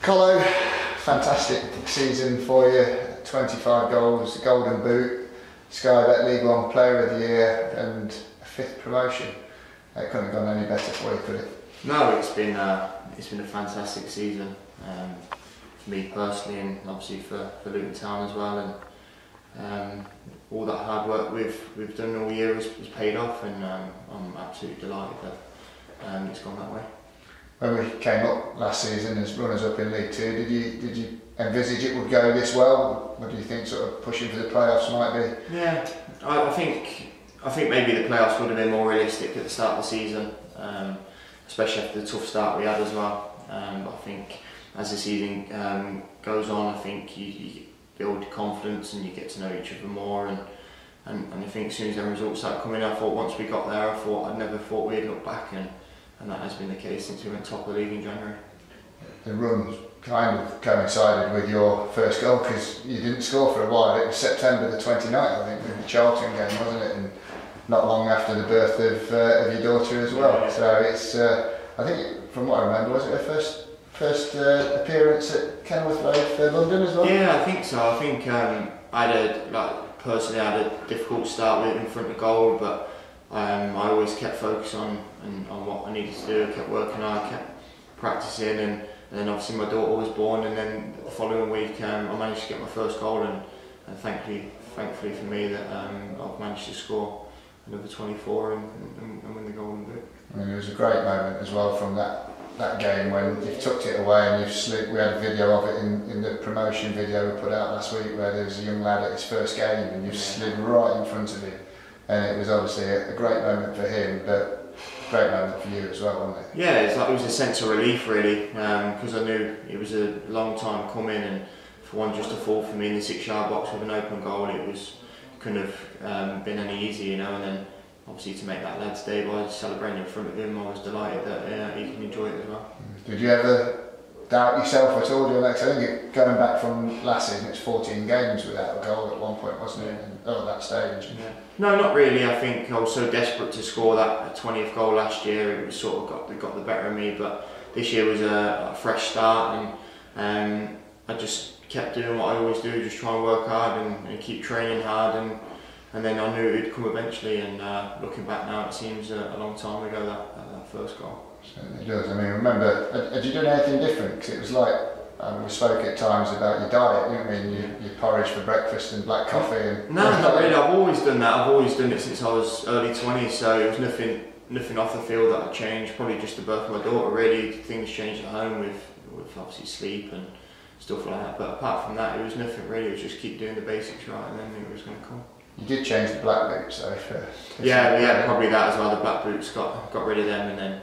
Colo, fantastic season for you, 25 goals, Golden Boot, Sky Bet League One Player of the Year and a 5th promotion. It couldn't have gone any better for you, could it? No, it's been a fantastic season for me personally, and obviously for Luton Town as well. And all that hard work we've done all year has paid off, and I'm absolutely delighted that it's gone that way. When we came up last season as runners up in League Two, did you envisage it would go this well? What do you think sort of pushing for the playoffs might be? Yeah, I think maybe the playoffs would have been more realistic at the start of the season, especially after the tough start we had as well. But I think as the season goes on, I think you build confidence and you get to know each other more. And I think as soon as the results start coming, I thought once we got there, I never thought we'd look back, and that has been the case since we went top of the league in January. The run kind of coincided with your first goal because you didn't score for a while. It was September the 29th, I think, with the Charlton game, wasn't it? And not long after the birth of your daughter as well. Yeah. So it's, I think, from what I remember, was it her first appearance at Kenilworth Road for London as well? Yeah, I think so. I think personally I had a difficult start with it in front of goal, but I always kept focused on what I needed to do. I kept working hard, kept practicing, and then obviously my daughter was born, and then the following week I managed to get my first goal, and thankfully for me that I've managed to score another 24 and win the Golden Boot. I mean, it was a great moment as well from that game when you tucked it away and you slid. We had a video of it in the promotion video we put out last week where there was a young lad at his first game and you slid right in front of him. And it was obviously a great moment for him, but a great moment for you as well, wasn't it? Yeah, it was a sense of relief really, because I knew it was a long time coming, and for one just to fall for me in the 6-yard box with an open goal, couldn't have been any easier, you know. And then obviously to make that lad's day by celebrating in front of him, I was delighted that he can enjoy it as well. Did you ever doubt yourself at all? I think going back from last season, it's 14 games without a goal at one point, wasn't it? At that stage. Yeah. No, not really. I think I was so desperate to score that 20th goal last year. It was sort of got the better of me. But this year was a fresh start, and I just kept doing what I always do, just try and work hard and keep training hard, and then I knew it would come eventually. And looking back now, it seems a long time ago that first goal. Certainly does. I mean, remember, had you done anything different? Because it was like, we spoke at times about your diet, you know what I mean? You porridge for breakfast and black coffee. And no, not really. I've always done that. I've always done it since I was early 20s, so it was nothing off the field that I changed. Probably just the birth of my daughter, really. Things changed at home with obviously sleep and stuff like that. But apart from that, it was nothing really. It was just keep doing the basics right, and then it was going to come. You did change the black boots though. Yeah, probably that as well. The black boots got rid of them, and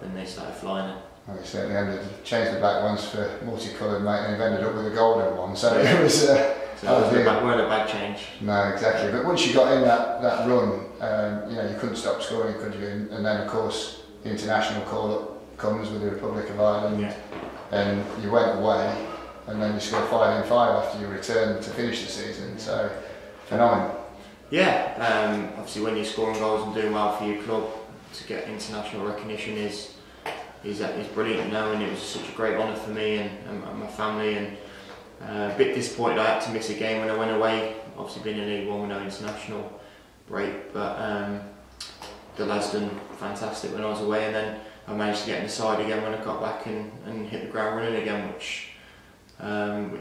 then they started flying. Well, you certainly ended changed the black ones for multicoloured, mate, and you've ended up with a golden one. So it was. So weren't a bad change. No, exactly. But once you got in that run, you know, you couldn't stop scoring, could you? And then of course the international call-up comes with the Republic of Ireland, yeah. And you went away, and then you scored 5 in 5 after you returned to finish the season. So phenomenal. Yeah, obviously when you're scoring goals and doing well for your club, to get international recognition is brilliant, you know, and it was such a great honour for me and my family, and a bit disappointed I had to miss a game when I went away. Obviously being in League One with no international break, but the lads done fantastic when I was away, and then I managed to get in the side again when I got back and hit the ground running again, which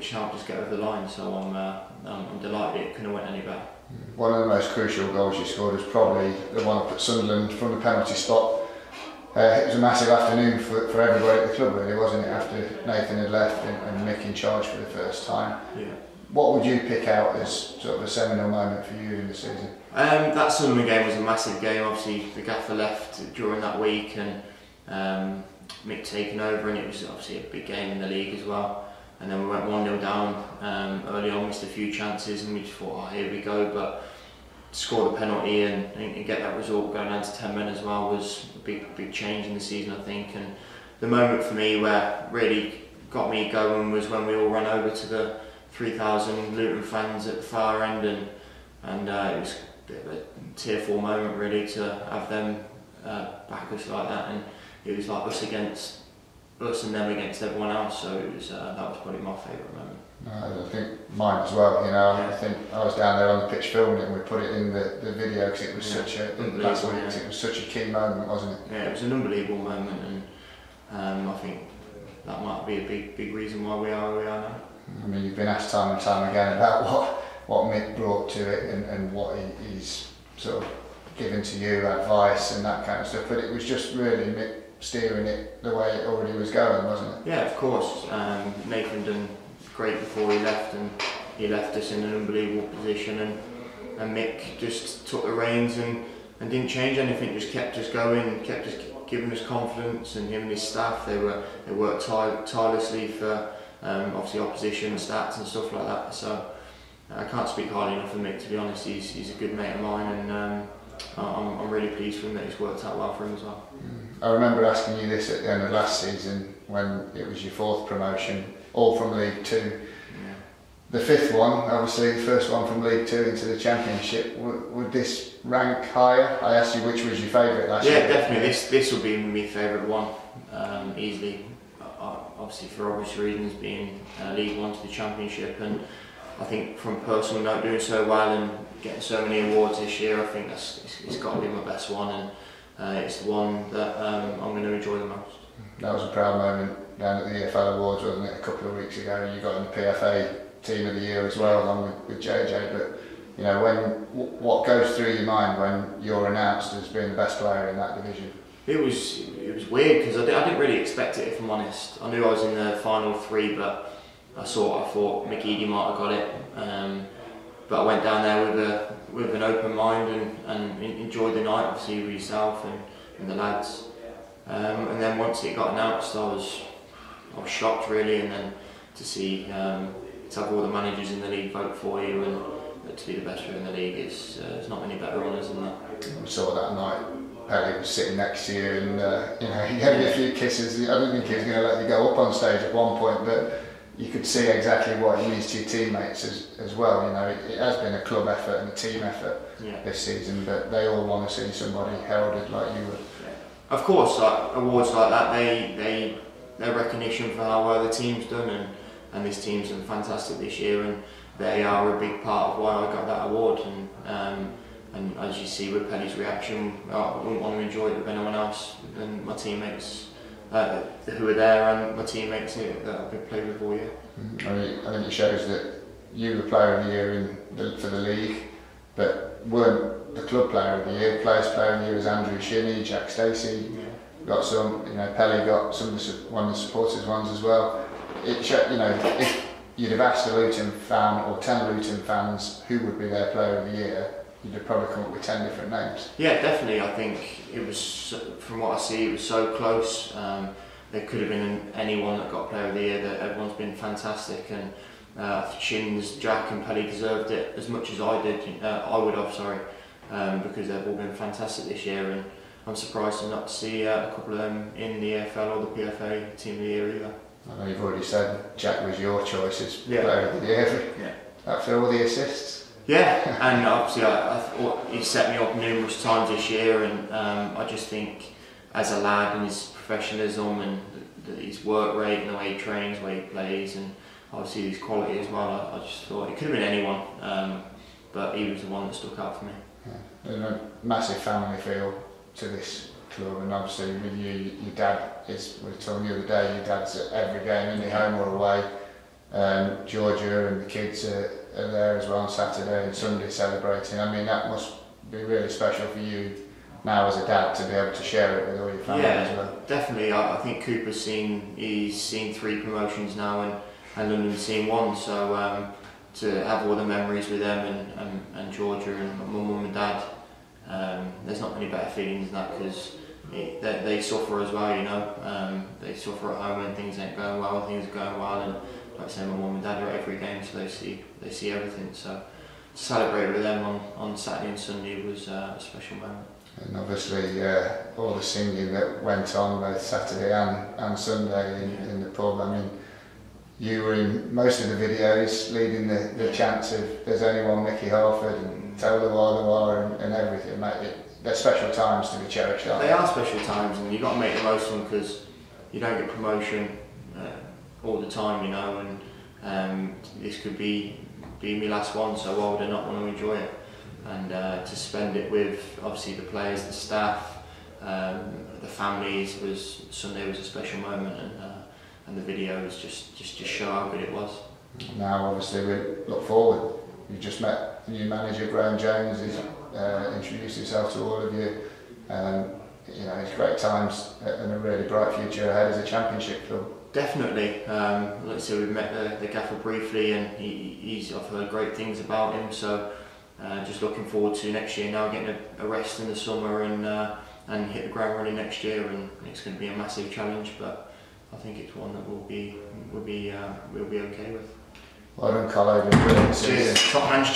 helped us get over the line. So I'm delighted it couldn't have went any better. One of the most crucial goals you scored was probably the one up at Sunderland from the penalty spot. It was a massive afternoon for everybody at the club, really, wasn't it, after Nathan had left and Mick in charge for the first time. Yeah. What would you pick out as sort of a seminal moment for you in the season? That Sunderland game was a massive game. Obviously the gaffer left during that week, and Mick taking over, and it was obviously a big game in the league as well. And then we went 1-0 down early on, missed a few chances, and we just thought, oh, here we go. But to score the penalty and get that result going down to 10 men as well was a big change in the season, I think. And the moment for me where really got me going was when we all ran over to the 3,000 Luton fans at the far end, and it was a bit of a tearful moment really to have them back us like that, and it was like us against us and them against everyone else. So it was, that was probably my favourite moment. I think mine as well. You know, Yeah. I think I was down there on the pitch filming it, and we put it in the video because it was such a last week. Yeah. It was such a key moment, wasn't it? Yeah, it was an unbelievable moment, and I think that might be a big reason why we are where we are now. I mean, you've been asked time and time again about what Mick brought to it and what he's sort of given to you, advice and that kind of stuff. But it was just really Mick steering it the way it already was going, wasn't it? Yeah, of course. Nathan done great before he left, and he left us in an unbelievable position, and Mick just took the reins and didn't change anything, just kept us going, kept us giving us confidence, and him and his staff, they worked tirelessly for obviously opposition stats and stuff like that. So I can't speak highly enough of Mick, to be honest. He's a good mate of mine, and I'm really pleased for him that it's worked out well for him as well. I remember asking you this at the end of last season when it was your 4th promotion, all from League 2. Yeah. The 5th one, obviously the first one from League 2 into the Championship, would this rank higher? I asked you which was your favourite last year. Yeah, definitely. This will be my favourite one, easily. Obviously for obvious reasons, being League 1 to the Championship, and I think from a personal note, doing so well and getting so many awards this year, I think it's got to be my best one, and it's the one that I'm going to enjoy the most. That was a proud moment down at the EFL Awards, wasn't it, a couple of weeks ago? You got in the PFA Team of the Year as well, along with JJ. But you know, what goes through your mind when you're announced as being the best player in that division? It was weird because I didn't really expect it, if I'm honest. I knew I was in the final 3, but I thought McGeady might have got it. But I went down there with an open mind and enjoyed the night, obviously with yourself and the lads. And then once it got announced, I was shocked really, and then to see to have all the managers in the league vote for you and to be the best player in the league, there's not many better honours than that. We saw that night. Pelly was sitting next to you, and you know, he gave you a few kisses. I don't think he was going to let you go up on stage at one point, but you could see exactly what it means to your teammates as well. You know, it has been a club effort and a team effort this season, but they all want to see somebody heralded like you would. Of course, like, awards like that, they're recognition for how well the team's done, and this team's done fantastic this year, and they are a big part of why I got that award. And as you see with Pelly's reaction, I wouldn't want to enjoy it with anyone else than my teammates who are there, and my teammates that I've been playing with all year. I think it shows that you were Player of the Year for the league, but weren't the club Player of the Year. Players Player of the Year was Andrew Shinney, Jack Stacey. Got some, you know, Pelly got some one of the supporters ones as well. It showed, you know, if you'd have asked a Luton fan or 10 Luton fans who would be their Player of the Year, you'd have probably come up with 10 different names. Yeah, definitely. I think it was, from what I see, it was so close. There could have been anyone that got Player of the Year. That everyone's been fantastic, and Shins, Jack, and Pelly deserved it as much as I did. I would have, because they've all been fantastic this year, and I'm surprised to not see a couple of them in the EFL or the PFA Team of the Year either. I know you've already said Jack was your choice as Player of the Year. After all the assists. Yeah, and obviously I thought he set me up numerous times this year, and I just think as a lad and his professionalism and his work rate and the way he trains, the way he plays, and obviously his quality as well, I just thought it could have been anyone, but he was the one that stuck out for me. There's a massive family feel to this club, and obviously with you, your dad is, we were talking the other day, your dad's at every game, in home or away. Georgia and the kids are there as well on Saturday and Sunday celebrating. I mean, that must be really special for you now as a dad to be able to share it with all your family as well. Definitely. I think Cooper's seen 3 promotions now, and London's seen 1, so to have all the memories with them and Georgia and my mum and dad, there's not many better feelings than that, because they suffer as well, you know. They suffer at home when things ain't going well, things are going well, and like I say, my mum and dad are at every game, so they see everything. So to celebrate with them on Saturday and Sunday was a special moment. And obviously all the singing that went on both Saturday and Sunday in the pub. I mean, you were in most of the videos leading the chants of "There's only one Mickey Harford" and "Tell the War" and everything. Mate, they're special times to be cherished, aren't they? They are special times, and you've got to make the most of them, because you don't get promotion all the time, you know, and this could be my last one, so why would I not want to enjoy it? And to spend it with obviously the players, the staff, the families, Sunday was a special moment, and the videos just show how good it was. Now obviously we look forward. You just met the new manager Graham Jones. He's introduced himself to all of you. You know, it's great times and a really bright future ahead as a championship club. Definitely. Like I said, we've met the gaffer briefly, and I've heard great things about him. So just looking forward to next year now, getting a rest in the summer and hit the ground running next year. And it's going to be a massive challenge, but I think it's one that we'll be okay with. Well done, Colin. Brilliant season. Cheers. Top man's